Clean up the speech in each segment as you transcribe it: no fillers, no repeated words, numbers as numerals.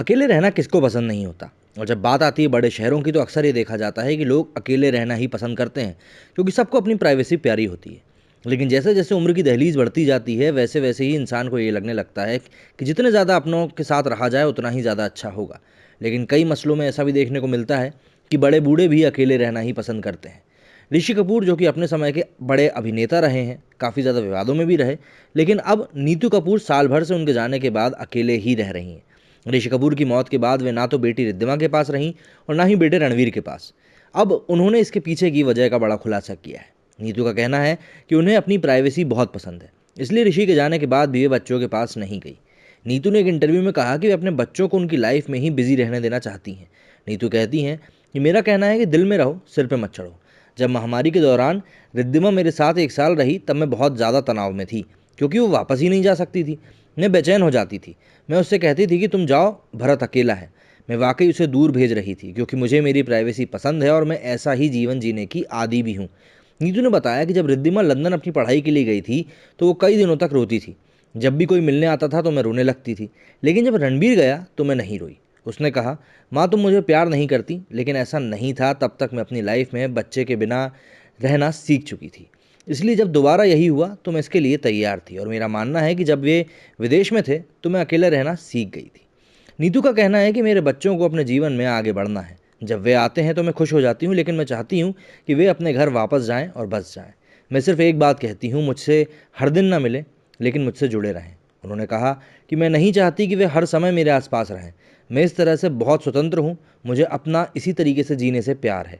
अकेले रहना किसको पसंद नहीं होता। और जब बात आती है बड़े शहरों की तो अक्सर ये देखा जाता है कि लोग अकेले रहना ही पसंद करते हैं, क्योंकि सबको अपनी प्राइवेसी प्यारी होती है। लेकिन जैसे जैसे उम्र की दहलीज बढ़ती जाती है वैसे वैसे ही इंसान को ये लगने लगता है कि जितने ज़्यादा अपनों के साथ रहा जाए उतना ही ज़्यादा अच्छा होगा। लेकिन कई मसलों में ऐसा भी देखने को मिलता है कि बड़े बूढ़े भी अकेले रहना ही पसंद करते हैं। ऋषि कपूर जो कि अपने समय के बड़े अभिनेता रहे हैं, काफ़ी ज़्यादा विवादों में भी रहे, लेकिन अब नीतू कपूर साल भर से उनके जाने के बाद अकेले ही रह रही हैं। ऋषि कपूर की मौत के बाद वे ना तो बेटी रिद्धिमा के पास रहीं और ना ही बेटे रणवीर के पास। अब उन्होंने इसके पीछे की वजह का बड़ा खुलासा किया है। नीतू का कहना है कि उन्हें अपनी प्राइवेसी बहुत पसंद है, इसलिए ऋषि के जाने के बाद भी वे बच्चों के पास नहीं गई। नीतू ने एक इंटरव्यू में कहा कि वे अपने बच्चों को उनकी लाइफ में ही बिजी रहने देना चाहती हैं। नीतू कहती हैं कि मेरा कहना है कि दिल में रहो, सिर पे मत चढ़ो। जब महामारी के दौरान रिद्धिमा मेरे साथ एक साल रही तब मैं बहुत ज़्यादा तनाव में थी, क्योंकि वो वापस ही नहीं जा सकती थी। मैं बेचैन हो जाती थी। मैं उससे कहती थी कि तुम जाओ, भरत अकेला है। मैं वाकई उसे दूर भेज रही थी, क्योंकि मुझे मेरी प्राइवेसी पसंद है और मैं ऐसा ही जीवन जीने की आदी भी हूँ। नीतू ने बताया कि जब रिद्धिमा लंदन अपनी पढ़ाई के लिए गई थी तो वो कई दिनों तक रोती थी। जब भी कोई मिलने आता था तो मैं रोने लगती थी, लेकिन जब रणबीर गया तो मैं नहीं रोई। उसने कहा, माँ तुम मुझे प्यार नहीं करती, लेकिन ऐसा नहीं था। तब तक मैं अपनी लाइफ में बच्चे के बिना रहना सीख चुकी थी, इसलिए जब दोबारा यही हुआ तो मैं इसके लिए तैयार थी। और मेरा मानना है कि जब वे विदेश में थे तो मैं अकेले रहना सीख गई थी। नीतू का कहना है कि मेरे बच्चों को अपने जीवन में आगे बढ़ना है। जब वे आते हैं तो मैं खुश हो जाती हूँ, लेकिन मैं चाहती हूँ कि वे अपने घर वापस जाएं और बस जाएं। मैं सिर्फ एक बात कहती हूँ, मुझसे हर दिन ना मिले, लेकिन मुझसे जुड़े रहें। उन्होंने कहा कि मैं नहीं चाहती कि वे हर समय मेरे आसपास रहें। मैं इस तरह से बहुत स्वतंत्र हूँ, मुझे अपना इसी तरीके से जीने से प्यार है।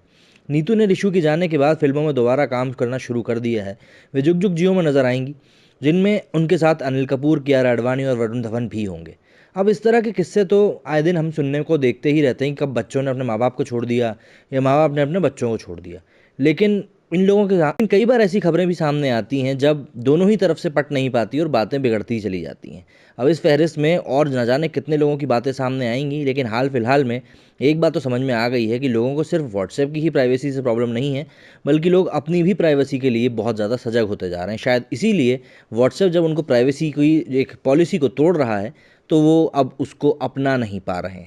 नीतू ने ऋषु के जाने के बाद फिल्मों में दोबारा काम करना शुरू कर दिया है। वे जुग जुग जियो में नजर आएंगी, जिनमें उनके साथ अनिल कपूर, कियारा आडवाणी और वरुण धवन भी होंगे। अब इस तरह के किस्से तो आए दिन हम सुनने को देखते ही रहते हैं कि कब बच्चों ने अपने माँ बाप को छोड़ दिया या माँ बाप ने अपने बच्चों को छोड़ दिया। लेकिन इन लोगों के साथ कई बार ऐसी खबरें भी सामने आती हैं जब दोनों ही तरफ से पट नहीं पाती और बातें बिगड़ती चली जाती हैं। अब इस फहरिस्त में और न जाने कितने लोगों की बातें सामने आएंगी, लेकिन हाल फिलहाल में एक बात तो समझ में आ गई है कि लोगों को सिर्फ व्हाट्सएप की ही प्राइवेसी से प्रॉब्लम नहीं है, बल्कि लोग अपनी भी प्राइवेसी के लिए बहुत ज़्यादा सजग होते जा रहे हैं। शायद इसीलिए व्हाट्सएप जब उनको प्राइवेसी की एक पॉलिसी को तोड़ रहा है तो वो अब उसको अपना नहीं पा रहे हैं।